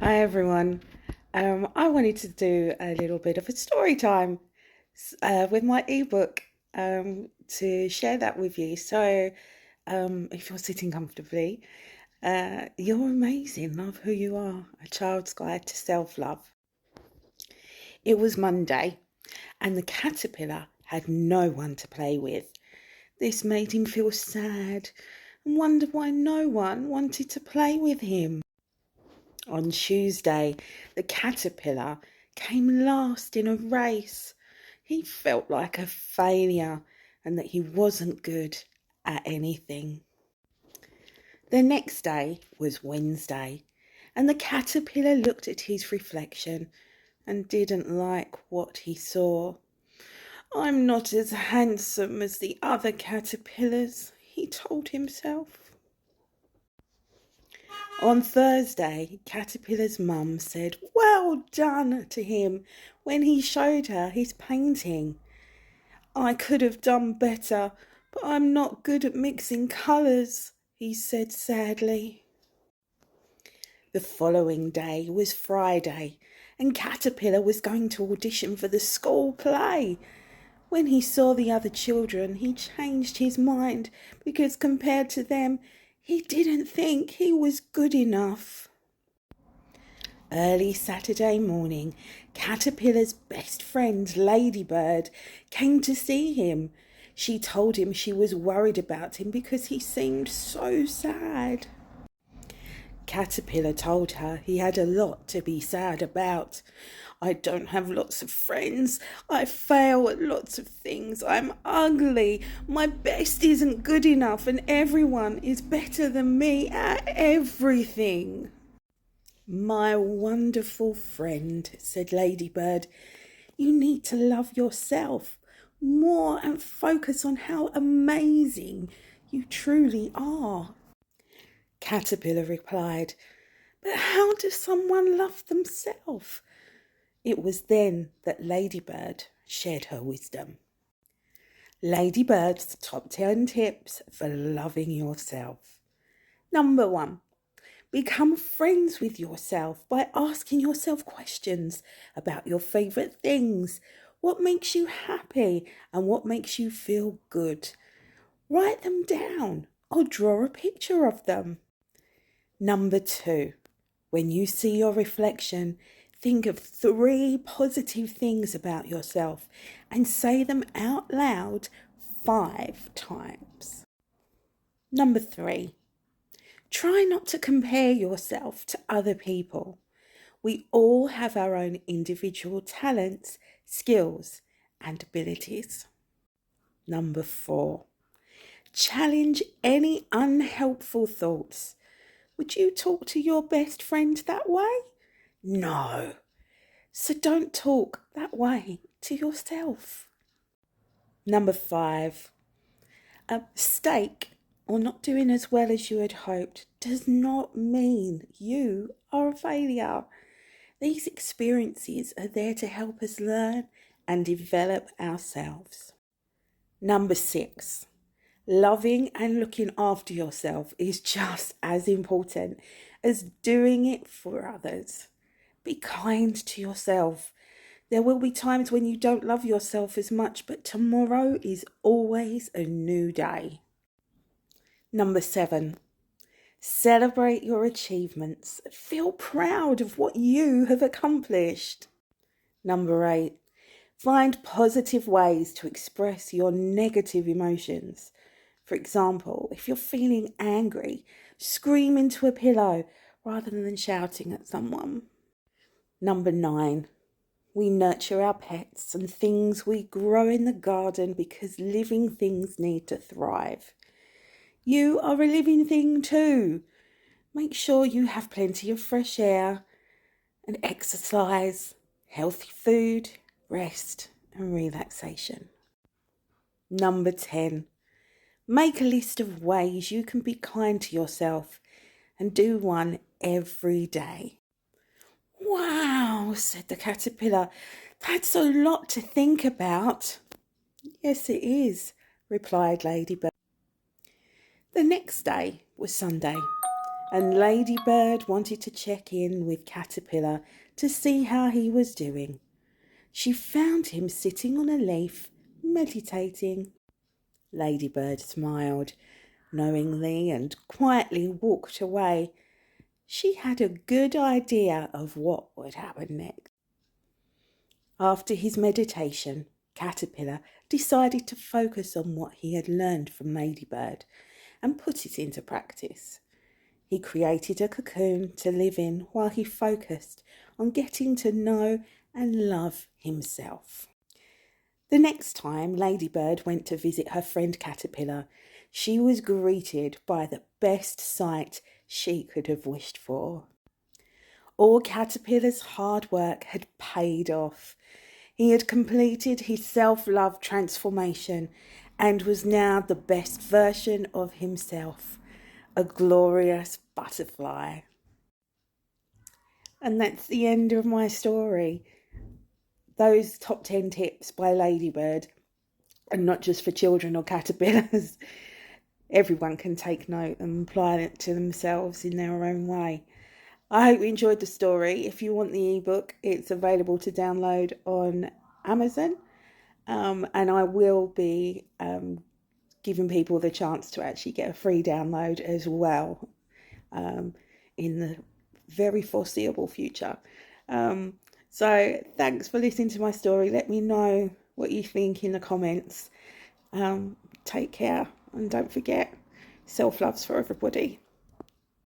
Hi everyone. I wanted to do a little bit of a story time with my ebook to share that with you. So, if you're sitting comfortably, you're amazing. Love who you are. A Child's Guide to Self-Love. It was Monday, and the caterpillar had no one to play with. This made him feel sad and wondered why no one wanted to play with him. On Tuesday, the caterpillar came last in a race. He felt like a failure and that he wasn't good at anything. The next day was Wednesday, and the caterpillar looked at his reflection and didn't like what he saw. "I'm not as handsome as the other caterpillars," he told himself. On Thursday, Caterpillar's mum said "well done" to him when he showed her his painting. "I could have done better, but I'm not good at mixing colours," he said sadly. The following day was Friday, and Caterpillar was going to audition for the school play. When he saw the other children, he changed his mind because compared to them, he didn't think he was good enough. Early Saturday morning, Caterpillar's best friend, Ladybird, came to see him. She told him she was worried about him because he seemed so sad. Caterpillar told her he had a lot to be sad about. "I don't have lots of friends. I fail at lots of things. I'm ugly. My best isn't good enough, and everyone is better than me at everything." "My wonderful friend," said Ladybird, "you need to love yourself more and focus on how amazing you truly are." Caterpillar replied, "But how does someone love themselves?" It was then that Ladybird shared her wisdom. Ladybird's top 10 tips for loving yourself. Number 1. Become friends with yourself by asking yourself questions about your favourite things, what makes you happy and what makes you feel good. Write them down or draw a picture of them. Number 2, when you see your reflection, think of 3 positive things about yourself and say them out loud 5 times. Number 3, try not to compare yourself to other people. We all have our own individual talents, skills, and abilities. Number 4, challenge any unhelpful thoughts. Would you talk to your best friend that way? No. So don't talk that way to yourself. Number 5, a mistake or not doing as well as you had hoped does not mean you are a failure. These experiences are there to help us learn and develop ourselves. Number 6, loving and looking after yourself is just as important as doing it for others. Be kind to yourself. There will be times when you don't love yourself as much, but tomorrow is always a new day. Number 7, celebrate your achievements. Feel proud of what you have accomplished. Number 8, find positive ways to express your negative emotions. For example, if you're feeling angry, scream into a pillow rather than shouting at someone. Number 9, we nurture our pets and things we grow in the garden because living things need to thrive. You are a living thing too. Make sure you have plenty of fresh air and exercise, healthy food, rest and relaxation. Number 10, make a list of ways you can be kind to yourself and do one every day. "Wow," said the caterpillar, "that's a lot to think about." "Yes, it is," replied Ladybird. The next day was Sunday, and Ladybird wanted to check in with Caterpillar to see how he was doing. She found him sitting on a leaf, meditating. Ladybird smiled knowingly and quietly walked away. She had a good idea of what would happen next. After his meditation, Caterpillar decided to focus on what he had learned from Ladybird and put it into practice. He created a cocoon to live in while he focused on getting to know and love himself. The next time Ladybird went to visit her friend Caterpillar, she was greeted by the best sight she could have wished for. All Caterpillar's hard work had paid off. He had completed his self-love transformation and was now the best version of himself, a glorious butterfly. And that's the end of my story. Those top 10 tips by Ladybird, and not just for children or caterpillars. Everyone can take note and apply it to themselves in their own way. I hope you enjoyed the story. If you want the ebook, it's available to download on Amazon. And I will be giving people the chance to actually get a free download as well in the very foreseeable future. So thanks for listening to my story. Let me know what you think in the comments. Take care, and don't forget, self-love's for everybody.